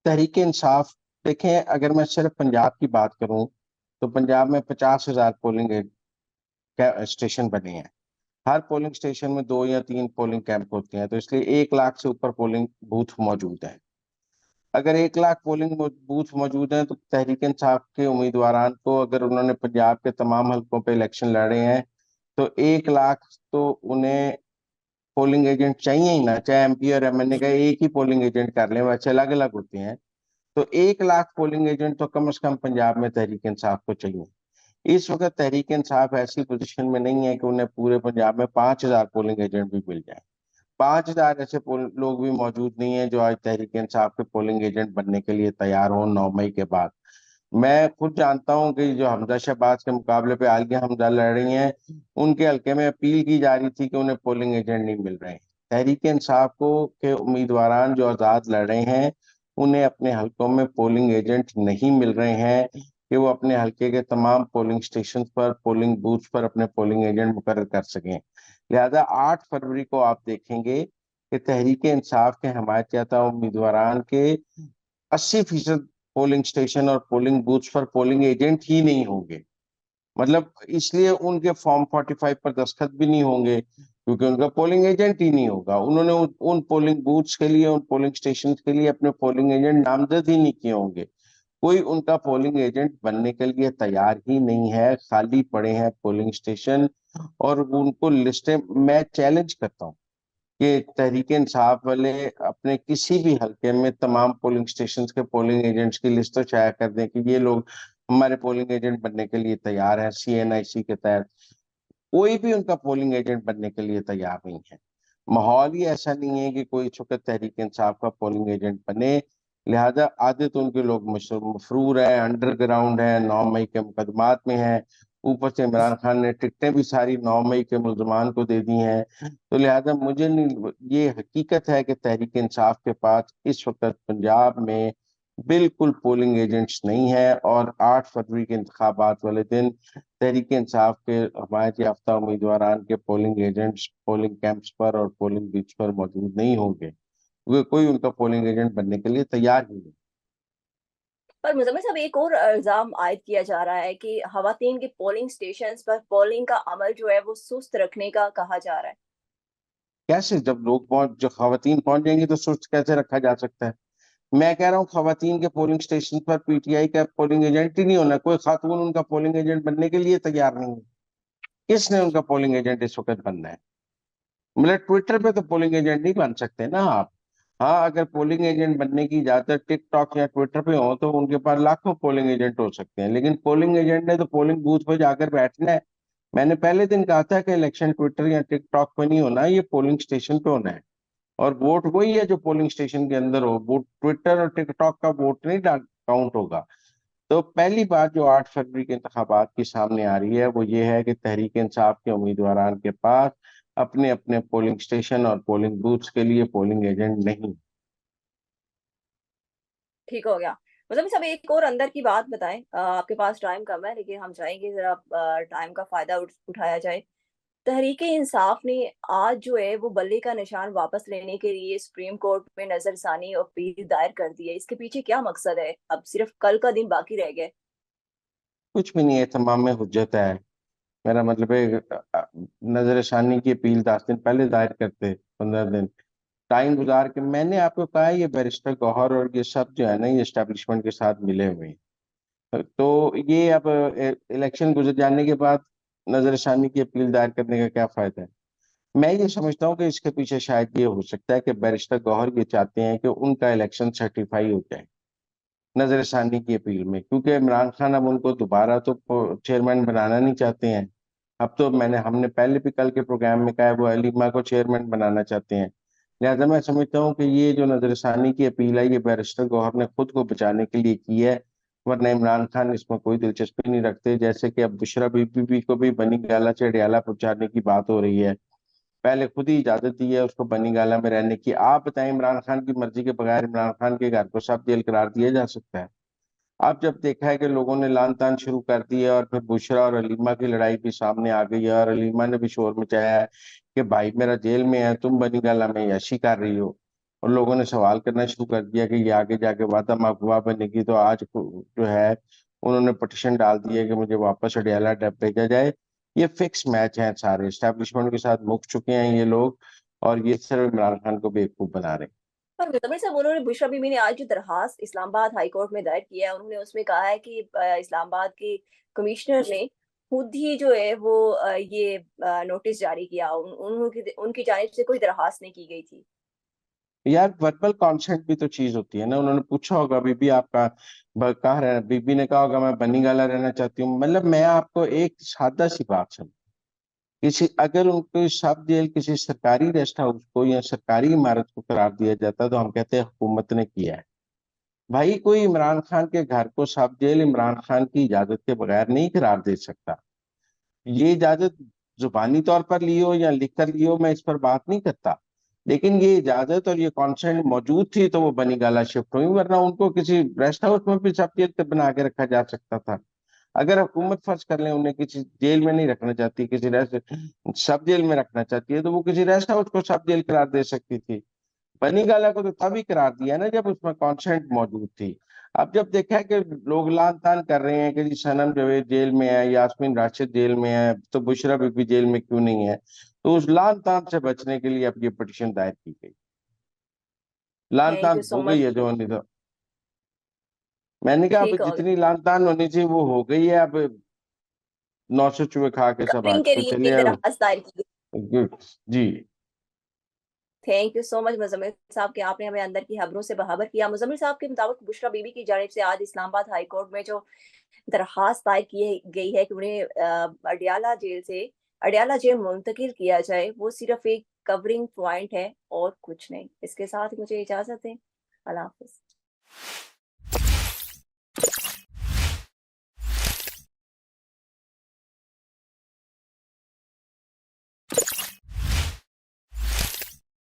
तहरीक इंसाफ, देखें अगर मैं सिर्फ पंजाब की बात करूं तो पंजाब में 50,000 पोलिंग स्टेशन बने हैं। हर पोलिंग स्टेशन में 2 या 3 पोलिंग कैंप होते हैं, तो इसलिए 1 लाख से ऊपर पोलिंग बूथ मौजूद है। अगर 1 लाख पोलिंग बूथ मौजूद हैं तो तहरीक इंसाफ के उम्मीदवार को, अगर उन्होंने पंजाब के तमाम हलकों पे इलेक्शन लड़े हैं, तो 1 लाख तो उन्हें पोलिंग एजेंट चाहिए ही ना। चाहे एमपी और एमएनए का एक ही पोलिंग एजेंट कर लें, वैसे अलग अलग होते हैं। तो 1 लाख पोलिंग एजेंट तो कम से कम पंजाब में तहरीक इंसाफ को चाहिए। इस वक्त तहरीक इंसाफ ऐसी पोजीशन में नहीं है कि उन्हें पूरे पंजाब में 5,000 पोलिंग एजेंट भी मिल जाए। 5,000 ऐसे लोग भी मौजूद नहीं है जो आज तहरीक इंसाफ के पोलिंग एजेंट बनने के लिए तैयार हो 9 मई के बाद। मैं खुद जानता हूं कि जो हमजा शहबाज के मुकाबले पे आलिया हमजा लड़ रही हैं, उनके हल्के में अपील की जा रही थी कि उन्हें पोलिंग एजेंट नहीं मिल रहे हैं। तहरीक इंसाफ को के उम्मीदवार जो आजाद लड़ रहे हैं, उन्हें अपने हल्कों में पोलिंग एजेंट नहीं मिल रहे हैं कि वो अपने हल्के के तमाम पोलिंग स्टेशन पर, पोलिंग बूथ पर अपने पोलिंग एजेंट मुकर्रर कर सकें। लिहाजा 8 फरवरी को आप देखेंगे कि तहरीक इंसाफ के हमायत याफ्ता उम्मीदवार के 80% पोलिंग स्टेशन और पोलिंग बूथ पर पोलिंग एजेंट ही नहीं होंगे। मतलब इसलिए उनके फॉर्म 45 पर दस्तखत भी नहीं होंगे, क्योंकि उनका पोलिंग एजेंट ही नहीं होगा। उन्होंने उन पोलिंग बूथ्स के लिए, उन पोलिंग स्टेशन के लिए अपने पोलिंग एजेंट नामजद ही नहीं किए होंगे। कोई उनका पोलिंग एजेंट बनने के लिए तैयार ही नहीं है, खाली पड़े हैं पोलिंग स्टेशन। और उनको लिस्टें, मैं चैलेंज करता हूँ कि तहरीक इंसाफ वाले अपने किसी भी हल्के में तमाम पोलिंग स्टेशन के पोलिंग एजेंट्स की लिस्ट तो शाया कर दें कि ये लोग हमारे पोलिंग एजेंट बनने के लिए तैयार है। सीएनआईसी के तहत कोई भी उनका पोलिंग एजेंट बनने के लिए तैयार नहीं है। माहौल ही ऐसा नहीं है कि कोई छुपकर तहरीक इंसाफ का पोलिंग एजेंट बने। लिहाजा आधे तो उनके लोग मफरूर है, अंडरग्राउंड है, 9 मई के मुकदमात में है। ऊपर से इमरान खान ने टिकटें भी सारी 9 मई के मुल्जमान को दे दी हैं। तो लिहाजा मुझे नहीं, ये हकीकत है कि तहरीक इंसाफ के पास इस वक्त पंजाब में बिल्कुल पोलिंग एजेंट्स नहीं है। और 8 फरवरी के इंतखाबात वाले दिन तहरीक इंसाफ के हमायत याफ्ता उम्मीदवार के पोलिंग एजेंट्स पोलिंग कैंप्स पर और पोलिंग बीच पर मौजूद नहीं होंगे, क्योंकि कोई उनका पोलिंग एजेंट बनने के लिए तैयार ही नहीं। पर मुजम्मिल साहब, एक और इल्जाम आयद किया जा रहा है कि खवातीन के पोलिंग स्टेशंस पर पोलिंग का अमल जो है वो सुस्त रखने का कहा जा रहा है। कैसे, जब लोग पहुंच जो खवातीन पहुंच जाएंगी तो सुस्त कैसे रखा जा सकता है? मैं कह रहा हूँ खवातीन के पोलिंग स्टेशन पर पीटीआई का पोलिंग एजेंट ही नहीं होना। कोई खातून उनका पोलिंग एजेंट बनने के लिए तैयार नहीं है। किसने उनका पोलिंग एजेंट इस वक्त बनना है? मतलब ट्विटर पे तो पोलिंग एजेंट नहीं बन सकते ना आप। हाँ, अगर पोलिंग एजेंट बनने की इजाजत टिकटॉक या ट्विटर पे हो तो उनके पास लाखों पोलिंग एजेंट हो सकते हैं, लेकिन पोलिंग एजेंट ने तो पोलिंग बूथ पे जाकर बैठना है। मैंने पहले दिन कहा था कि इलेक्शन ट्विटर या टिकटॉक पे नहीं होना, ये पोलिंग स्टेशन पे होना है। और वोट वही है जो पोलिंग स्टेशन के अंदर हो, वोट ट्विटर और टिकटॉक का वोट नहीं काउंट होगा। तो पहली बात जो 8 फरवरी के इंतखाबात की सामने आ रही है वो ये है कि तहरीक इंसाफ के उम्मीदवार के पास अपने अपने पोलिंग स्टेशन और पोलिंग बूथ्स के लिए पोलिंग एजेंट नहीं। ठीक हो गया। मुजम्मिल साहब, एक और अंदर की बात बताएं। आपके पास टाइम कम है लेकिन हम चाहेंगे जरा टाइम का फायदा उठाया जाए। तहरीके इंसाफ ने आज जो है वो बल्ले का निशान वापस लेने के लिए सुप्रीम कोर्ट में नजरसानी और अपील दायर कर दी है। इसके पीछे क्या मकसद है? अब सिर्फ कल का दिन बाकी रह गया है। कुछ भी नहीं है, तमाम में हुज्जत है। मेरा मतलब है नजर शानी की अपील 10 दिन पहले दायर करते, 15 दिन टाइम गुजार के। मैंने आपको कहा है, ये बैरिस्टर गौहर और ये सब जो है ना, ये एस्टेब्लिशमेंट के साथ मिले हुए हैं। तो ये अब इलेक्शन गुजर जाने के बाद नजर शानी की अपील दायर करने का क्या फायदा है? मैं ये समझता हूँ कि इसके पीछे शायद ये हो सकता है कि बैरिस्टर गौहर ये चाहते हैं कि उनका इलेक्शन सर्टिफाई हो जाए नजर षानी की अपील में, क्योंकि इमरान खान अब उनको दोबारा तो चेयरमैन बनाना नहीं चाहते हैं। अब तो हमने पहले भी कल के प्रोग्राम में कहा है, वो अलीमा को चेयरमैन बनाना चाहते हैं। लिहाजा मैं समझता हूँ कि ये जो नजर षानी की अपील है, ये बैरिस्टर गौहर ने खुद को बचाने के लिए की है। वरना इमरान खान इसमें कोई दिलचस्पी नहीं रखते। जैसे कि अब बुशरा बीबी को भी बनी गाला से अडयाला पहुंचाने की बात हो रही है। पहले खुद ही इजाजत दी है उसको बनी गाला में रहने की। आप बताएं, इमरान खान की मर्जी के बगैर इमरान खान के घर को सब जेल करार दिया जा सकता है? अब जब देखा है कि लोगों ने लान तान शुरू कर दी है और फिर बुशरा और अलीमा की लड़ाई भी सामने आ गई है और अलीमा ने भी शोर मचाया है कि भाई मेरा जेल में है, तुम बनी गाला में यशी कर रही हो। और लोगों ने सवाल करना शुरू कर दिया कि ये आगे जाके वादा अगवा बनेगी। तो आज जो है उन्होंने पटिशन डाल दी है कि मुझे वापस अडियाला डेप भेजा जाए। ये फिक्स मैच है, सारे एस्टेब्लिशमेंट के साथ मुक चुके हैं ये लोग, और ये सिर्फ इमरान खान को बेवकूफ बना रहे हैं। पर मुजम्मिल साहब, उन्होंने बुशरा बीबी ने आज जो दरखास्त इस्लामाबाद हाई कोर्ट में दायर किया है, उन्होंने उसमें कहा है कि इस्लामाबाद के कमिश्नर ने खुद ही जो है वो ये नोटिस जारी किया, उनकी जानिब से कोई दरखास्त नहीं की गई थी। यार वर्बल कॉन्सेंट भी तो चीज होती है ना। उन्होंने पूछा होगा बीबी आपका कहाँ रहना, बीबी ने कहा होगा मैं बनी गाला रहना चाहती हूँ। मतलब मैं आपको एक सादा सी बात समझ, किसी अगर उनको सब जेल किसी सरकारी रेस्ट हाउस को या सरकारी इमारत को करार दिया जाता तो हम कहते हैं हुकूमत ने किया है। भाई कोई इमरान खान के घर को सब जेल इमरान खान की इजाजत के बगैर नहीं करार दे सकता। ये इजाजत जुबानी तौर पर ली हो या लिख कर ली हो, मैं इस पर बात नहीं करता, लेकिन ये इजाजत और ये कॉन्सेंट मौजूद थी तो वो बनी गाला शिफ्ट हुई, वरना उनको किसी रेस्ट हाउस में भी सब जेल बना के रखा जा सकता था। अगर हुकूमत फर्ज कर ले उन्हें किसी जेल में नहीं रखना चाहती, किसी रेस्ट सब जेल में रखना चाहती है, तो वो किसी रेस्ट हाउस को सब जेल करार दे सकती थी। बनी गाला को तो तभी करार दिया ना जब उसमें कॉन्सेंट मौजूद थी। अब जब देखा है कि लोग लान तान कर रहे हैं कि जी सनम जवेद जेल में है, यास्मीन राशिद जेल में है, तो बुशरा बीबी जेल में क्यों नहीं है, तो उस लान तान से बचने के लिए अब ये पिटीशन दायर की गई। लान थैंक यू तान सो हो गई मच। है जो होनी तो। मैंने कहा अब ठीक हो जितनी लान तान होनी थी वो हो गई है। अब 900 चूहे खा के सब कवरिंग आज के तो लिए चले एक अब। दरखास्त दायर की गई। Good ji. Thank you so much Muzammil साहब कि आपने हमें अंदर की खबरों से बाखबर किया। मुजम्मिल साहब के मुताबिक बुशरा बीबी की जानिब से आज इस्लामाबाद हाई कोर्ट में जो दरखास्त दायर की गई है कि उन्हें अडियाला जेल मुंतकिल किया जाए, वो सिर्फ एक कवरिंग पॉइंट है और कुछ नहीं। इसके साथ ही मुझे इजाजत दें। अल्लाह हाफिज।